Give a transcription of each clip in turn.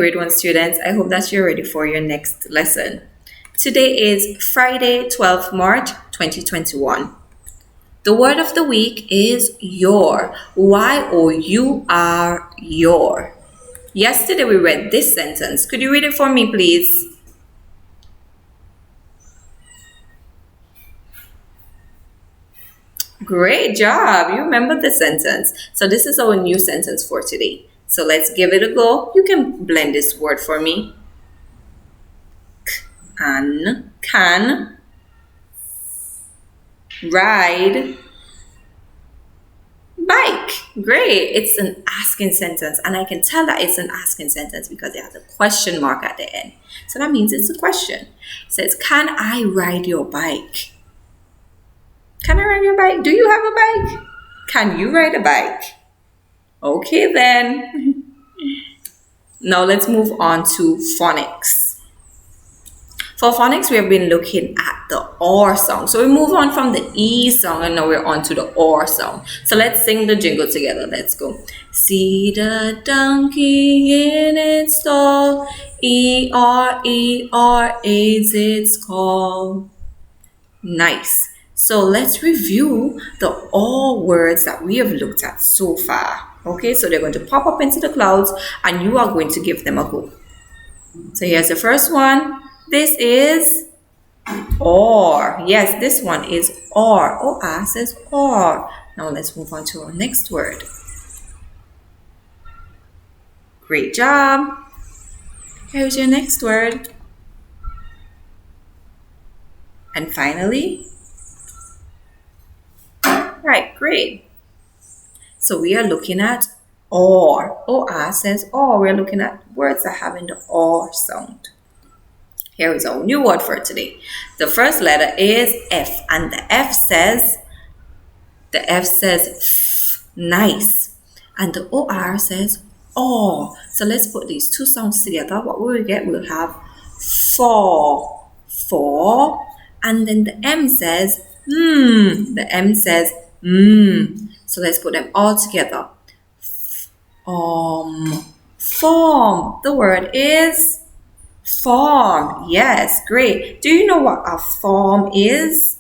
Grade 1 students, I hope that you're ready for your next lesson. Today is Friday, 12th March 2021. The word of the week is your. Y-O-U-R, your. Yesterday we read this sentence. Could you read it for me, please? Great job. You remember the sentence. So this is our new sentence for today. So let's give it a go. You can blend this word for me. Can ride bike. Great. It's an asking sentence, and I can tell that it's an asking sentence because it has a question mark at the end. So that means it's a question. It says, can I ride your bike? Can I ride your bike? Do you have a bike? Can you ride a bike? Okay then. Now let's move on to phonics. For phonics, we have been looking at the or sound. So we move on from the E sound and now we're on to the or sound. So let's sing the jingle together. Let's go. See the donkey in its stall. E-R, E-R is its call. Nice. So let's review the all words that we have looked at so far. Okay, so they're going to pop up into the clouds and you are going to give them a go. So here's the first one. This is or. Yes, this one is or. O-R says or. Now let's move on to our next word. Great job. Here's your next word. And finally, right, great. So we are looking at or. O-R says or. We're looking at words that have the or sound. Here is our new word for today. The first letter is F, and the F says f, nice. And the O-R says or. So let's put these two sounds together. What will we get? We'll have for. And then the M says The M says So let's put them all together. Form. The word is form. Yes, great. Do you know what a form is?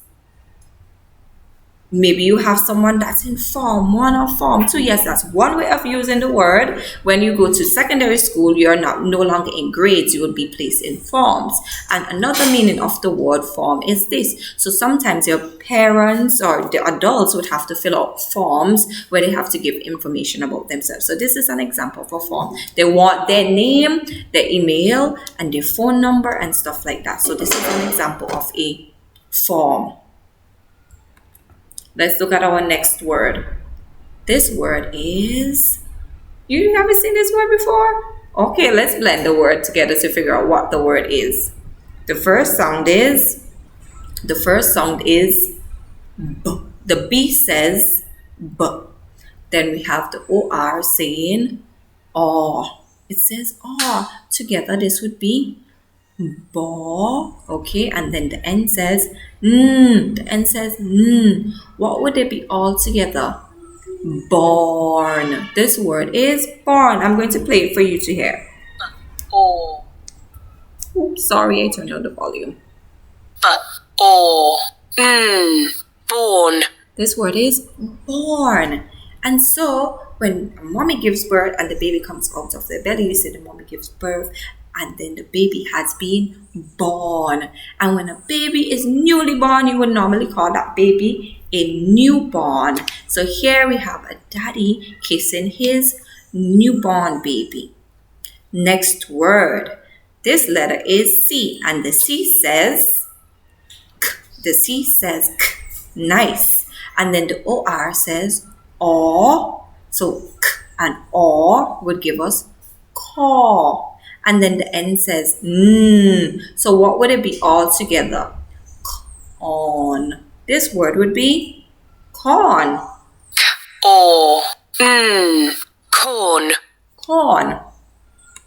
Maybe you have someone that's in Form 1 or Form 2. Yes, that's one way of using the word. When you go to secondary school, you're no longer in grades. You will be placed in forms. And another meaning of the word form is this. So sometimes your parents or the adults would have to fill out forms where they have to give information about themselves. So this is an example of a form. They want their name, their email, and their phone number and stuff like that. So this is an example of a form. Let's look at our next word. This word is, you haven't seen this word before? Okay, let's blend the word together to figure out what the word is. The first sound is B. The B says B. Then we have the O-R saying or. It says or. Together this would be ball. Okay, and then the N says The N says What would it be all together? Born. This word is born. I'm going to play it for you to hear. Or. Oops, sorry, I turned down the volume. Or. Born. This word is born. And so when a mommy gives birth and the baby comes out of the belly, you say the mommy gives birth. And then the baby has been born. And when a baby is newly born, you would normally call that baby a newborn. So here we have a daddy kissing his newborn baby. Next word. This letter is C. And the C says K. The C says K. Nice. And then the O-R says or. So K and or would give us caw. And then the N says So what would it be all together? Corn. This word would be corn. Or. Corn. Corn.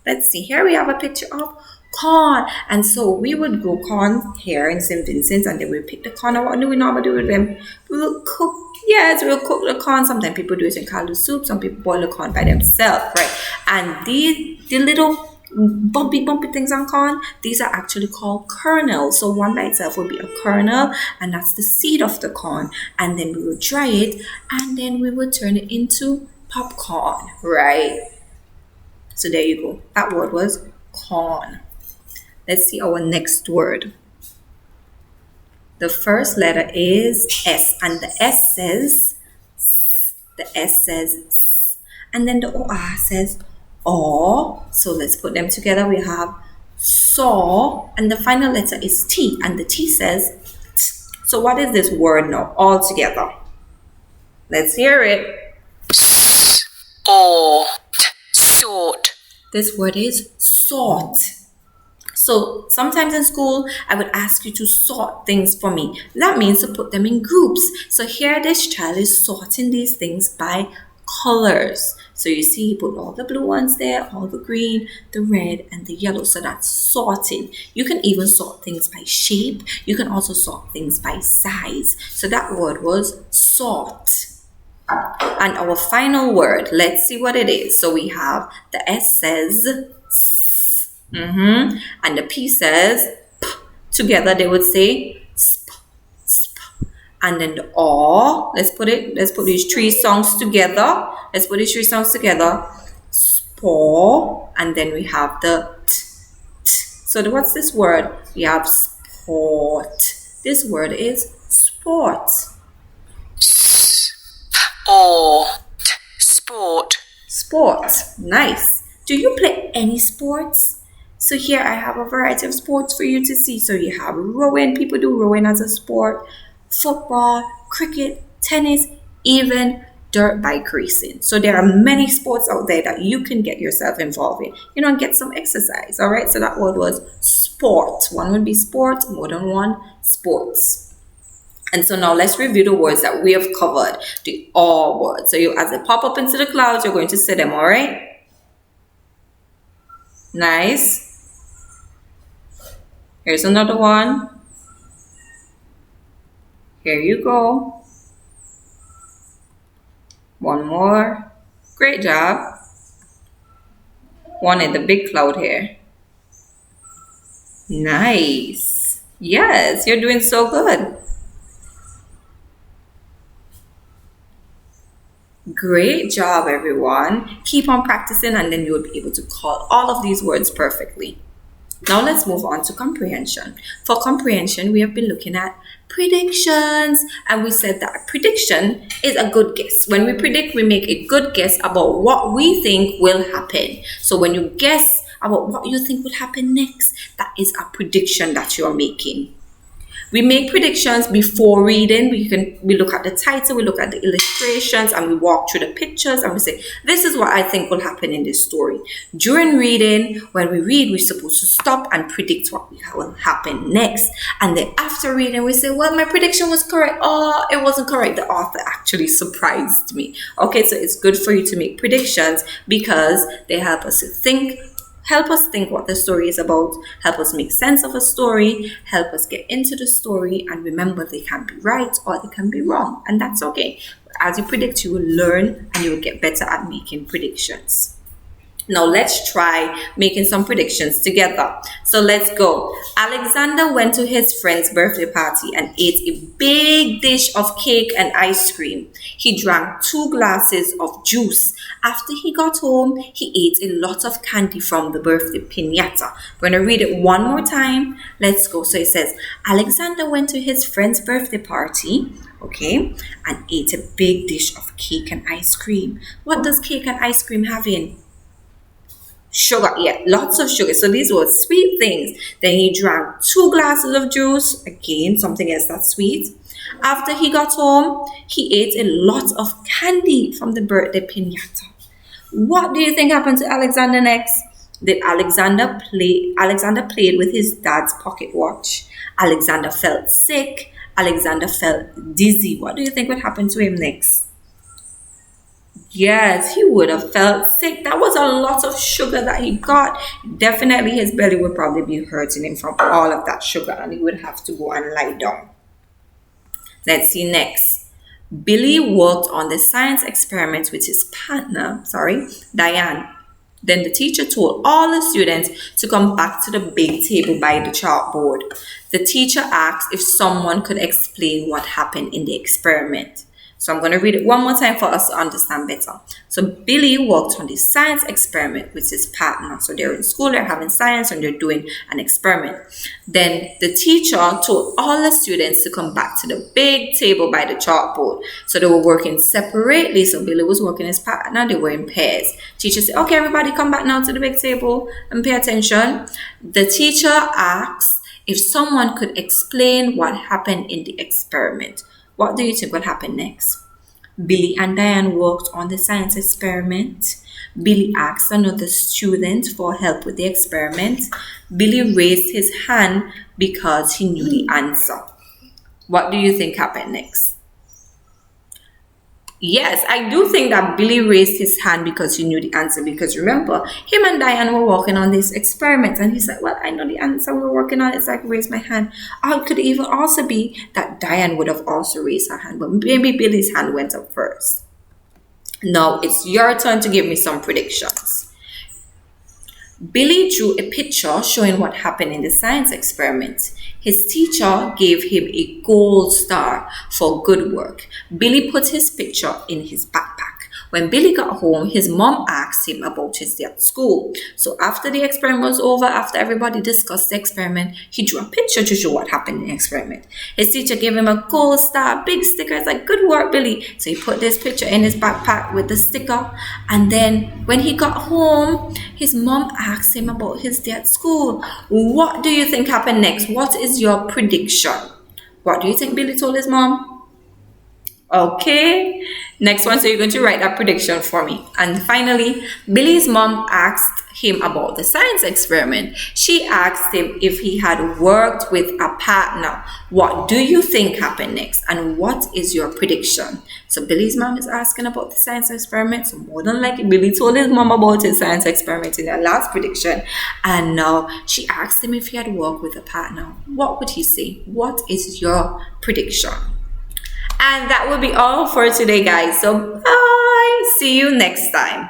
Let's see. Here we have a picture of corn. And so we would grow corn here in St. Vincent, and then we pick the corn. And what do we normally do with them? We will cook. Yes, we'll cook the corn. Sometimes people do it in kaldu soup. Some people boil the corn by themselves, right? And the little bumpy things on corn, these are actually called kernels. So one by itself will be a kernel, and that's the seed of the corn. And then we will dry it, and then we will turn it into popcorn, right? So there you go. That word was corn. Let's see our next word. The first letter is S, and the S says S. The S says S. And then the OR says O. So let's put them together. We have saw, and the final letter is T, and the T says T. So what is this word now all together? Let's hear it. Or sort. This word is sort. So sometimes in school, I would ask you to sort things for me. That means to put them in groups. So here this child is sorting these things by colors. So you see, he put all the blue ones there, all the green, the red, and the yellow. So that's sorting. You can even sort things by shape. You can also sort things by size. So that word was sort. And our final word, let's see what it is. So we have the S says S, and the P says P. Together they would say sp, sp. And then the O, let's put these three songs together. Spore, and then we have the T, T. So what's this word? We have sport. This word is sport. Or sport. Sport. Nice. Do you play any sports? So here I have a variety of sports for you to see. So you have rowing. People do rowing as a sport. Football, cricket, tennis, even dirt bike racing. So there are many sports out there that you can get yourself involved in. And get some exercise. All right. So that word was sport. One would be sport. More than one, sports. And so now let's review the words that we have covered, the all words. So as they pop up into the clouds, you're going to say them, all right? Nice. Here's another one. Here you go. One more. Great job. One in the big cloud here. Nice. Yes, you're doing so good. Great job, everyone. Keep on practicing and then you'll be able to call all of these words perfectly. Now let's move on to comprehension. For comprehension, we have been looking at predictions, and we said that prediction is a good guess. When we predict, we make a good guess about what we think will happen. So when you guess about what you think will happen next, that is a prediction that you're making. We make predictions before reading. We look at the title, we look at the illustrations, and we walk through the pictures, and we say, this is what I think will happen in this story. During reading, when we read, we're supposed to stop and predict what will happen next. And then after reading, we say, well, my prediction was correct. Oh, it wasn't correct. The author actually surprised me. Okay, so it's good for you to make predictions because they help us to think. Help us think what the story is about, help us make sense of a story, help us get into the story, and remember they can be right or they can be wrong, and that's okay. As you predict, you will learn and you will get better at making predictions. Now let's try making some predictions together. So let's go. Alexander went to his friend's birthday party and ate a big dish of cake and ice cream. He drank 2 glasses of juice. After he got home, he ate a lot of candy from the birthday piñata. We're going to read it one more time. Let's go. So it says, Alexander went to his friend's birthday party, okay, and ate a big dish of cake and ice cream. What does cake and ice cream have in? Sugar, yeah, lots of sugar. So these were sweet things. Then he drank 2 glasses of juice. Again, something else that's sweet. After he got home, he ate a lot of candy from the birthday piñata. What do you think happened to Alexander next? Did Alexander played with his dad's pocket watch. Alexander felt sick. Alexander felt dizzy. What do you think would happen to him next? Yes, he would have felt sick. That was a lot of sugar that he got. Definitely his belly would probably be hurting him from all of that sugar, and he would have to go and lie down. Let's see next. Billy worked on the science experiment with his partner, Diane. Then the teacher told all the students to come back to the big table by the chalkboard. The teacher asked if someone could explain what happened in the experiment. So I'm going to read it one more time for us to understand better. So Billy worked on the science experiment with his partner. So they're in school, they're having science, and they're doing an experiment. Then the teacher told all the students to come back to the big table by the chalkboard. So they were working separately. So Billy was working his partner, they were in pairs. Teacher said, okay, everybody come back now to the big table and pay attention. The teacher asked if someone could explain what happened in the experiment. What do you think will happen next? Billy and Diane worked on the science experiment. Billy asked another student for help with the experiment. Billy raised his hand because he knew the answer. What do you think happened next? Yes, I do think that Billy raised his hand because he knew the answer. Because remember, him and Diane were working on this experiment. And he said, well, I know the answer we're working on. It's like, raise my hand. Or it could even also be that Diane would have also raised her hand. But maybe Billy's hand went up first. Now, it's your turn to give me some predictions. Billy drew a picture showing what happened in the science experiment. His teacher gave him a gold star for good work. Billy put his picture in his backpack. When Billy got home, his mom asked him about his day at school. So after the experiment was over, after everybody discussed the experiment, he drew a picture to show what happened in the experiment. His teacher gave him a gold star, big sticker. It's like, good work, Billy. So he put this picture in his backpack with the sticker. And then when he got home, his mom asked him about his day at school. What do you think happened next? What is your prediction? What do you think Billy told his mom? Okay, next one, so you're going to write that prediction for me. And finally, Billy's mom asked him about the science experiment. She asked him if he had worked with a partner. What do you think happened next? And what is your prediction? So Billy's mom is asking about the science experiment. So more than likely, Billy told his mom about his science experiment in their last prediction. And now she asked him if he had worked with a partner. What would he say? What is your prediction? And that will be all for today, guys. So bye. See you next time.